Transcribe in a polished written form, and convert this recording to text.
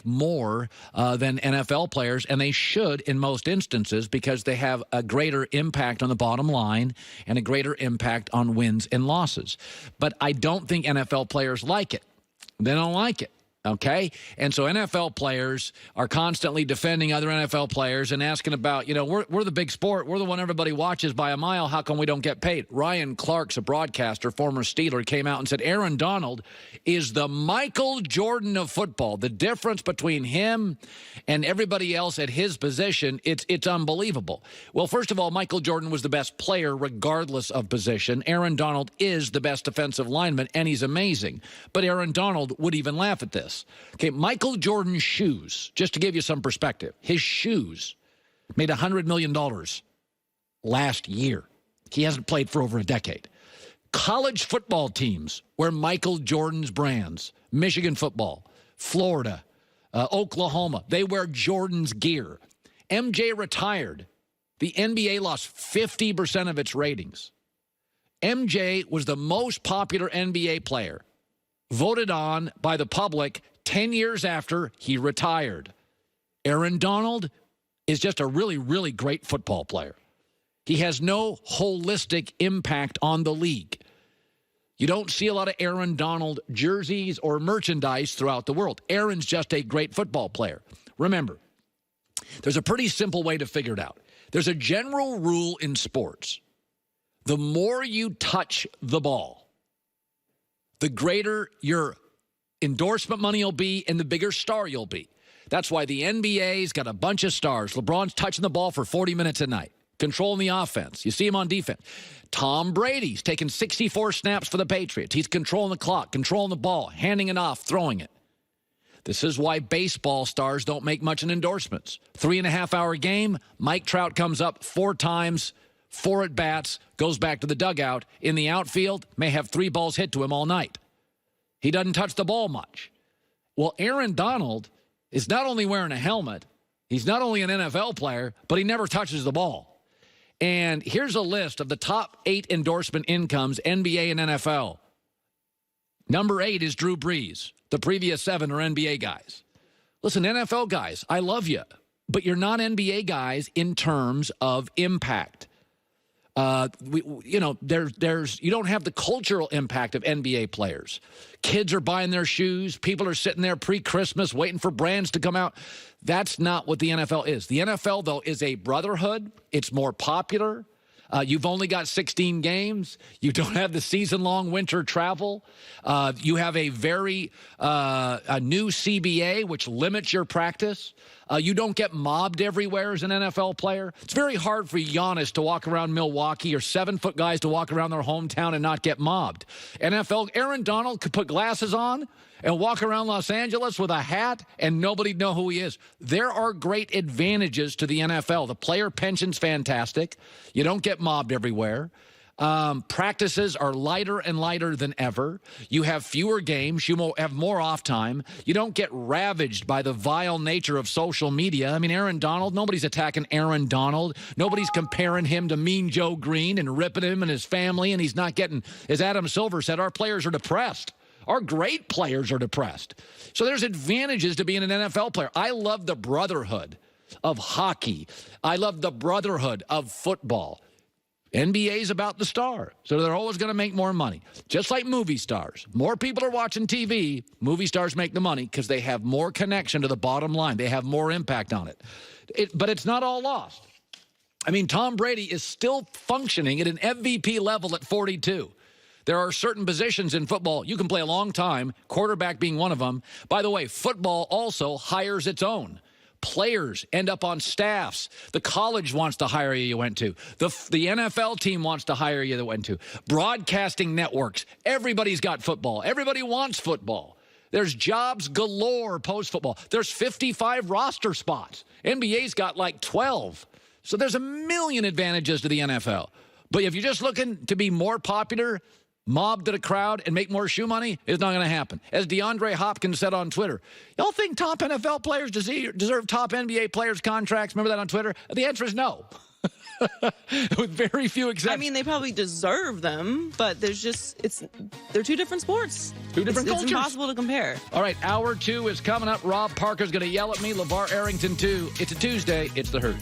more than NFL players, and they should in most instances because they have a greater impact on the bottom line and a greater impact on wins and losses. But I don't think NFL players like it. They don't like it. Okay? And so NFL players are constantly defending other NFL players and asking about, we're the big sport. We're the one everybody watches by a mile. How come we don't get paid? Ryan Clark's a broadcaster, former Steeler, came out and said Aaron Donald is the Michael Jordan of football. The difference between him and everybody else at his position, it's unbelievable. Well, first of all, Michael Jordan was the best player regardless of position. Aaron Donald is the best defensive lineman, and he's amazing. But Aaron Donald would even laugh at this. Okay, Michael Jordan's shoes, just to give you some perspective, his shoes made $100 million last year. He hasn't played for over a decade. College football teams wear Michael Jordan's brands. Michigan football, Florida, Oklahoma, they wear Jordan's gear. MJ retired. The NBA lost 50% of its ratings. MJ was the most popular NBA player, voted on by the public 10 years after he retired. Aaron Donald is just a really, really great football player. He has no holistic impact on the league. You don't see a lot of Aaron Donald jerseys or merchandise throughout the world. Aaron's just a great football player. Remember, there's a pretty simple way to figure it out. There's a general rule in sports. The more you touch the ball, the greater your endorsement money will be and the bigger star you'll be. That's why the NBA's got a bunch of stars. LeBron's touching the ball for 40 minutes a night, controlling the offense. You see him on defense. Tom Brady's taking 64 snaps for the Patriots. He's controlling the clock, controlling the ball, handing it off, throwing it. This is why baseball stars don't make much in endorsements. 3.5-hour game, Mike Trout comes up 4 times, 4 at-bats, goes back to the dugout. In the outfield, may have 3 balls hit to him all night. He doesn't touch the ball much. Well, Aaron Donald is not only wearing a helmet, he's not only an NFL player, but he never touches the ball. And here's a list of the top 8 endorsement incomes, NBA and NFL. Number 8 is Drew Brees. The previous 7 are NBA guys. Listen, NFL guys, I love you, but you're not NBA guys in terms of impact. You don't have the cultural impact of NBA players. Kids are buying their shoes. People are sitting there pre-Christmas waiting for brands to come out. That's not what the NFL is. The NFL, though, is a brotherhood. It's more popular. You've only got 16 games. You don't have the season-long winter travel. You have a very a new CBA, which limits your practice. You don't get mobbed everywhere as an NFL player. It's very hard for Giannis to walk around Milwaukee or 7-foot guys to walk around their hometown and not get mobbed. NFL, Aaron Donald could put glasses on and walk around Los Angeles with a hat and nobody'd know who he is. There are great advantages to the NFL. The player pension's fantastic. You don't get mobbed everywhere. Practices are lighter and lighter than ever. You have fewer games. You have more off time. You don't get ravaged by the vile nature of social media. I mean, Aaron Donald, nobody's attacking Aaron Donald. Nobody's comparing him to Mean Joe Green and ripping him and his family, and he's not getting, as Adam Silver said, our players are depressed. Our great players are depressed. So there's advantages to being an NFL player. I love the brotherhood of hockey. I love the brotherhood of football. NBA's about the star, so they're always going to make more money. Just like movie stars. More people are watching TV. Movie stars make the money because they have more connection to the bottom line. They have more impact on it. But it's not all lost. I mean, Tom Brady is still functioning at an MVP level at 42. There are certain positions in football you can play a long time, quarterback being one of them. By the way, football also hires its own. Players end up on staffs. The college wants to hire you went to. The NFL team wants to hire you that went to. Broadcasting networks. Everybody's got football. Everybody wants football. There's jobs galore post-football. There's 55 roster spots. NBA's got like 12. So there's a million advantages to the NFL. But if you're just looking to be more popular, mob to the crowd, and make more shoe money, it's not going to happen. As DeAndre Hopkins said on Twitter, y'all think top NFL players deserve top NBA players' contracts? Remember that on Twitter? The answer is no. With very few exceptions. I mean, they probably deserve them, but they're two different sports. Two different cultures. It's impossible to compare. All right, hour 2 is coming up. Rob Parker's going to yell at me. LeVar Arrington, too. It's a Tuesday. It's The Herd.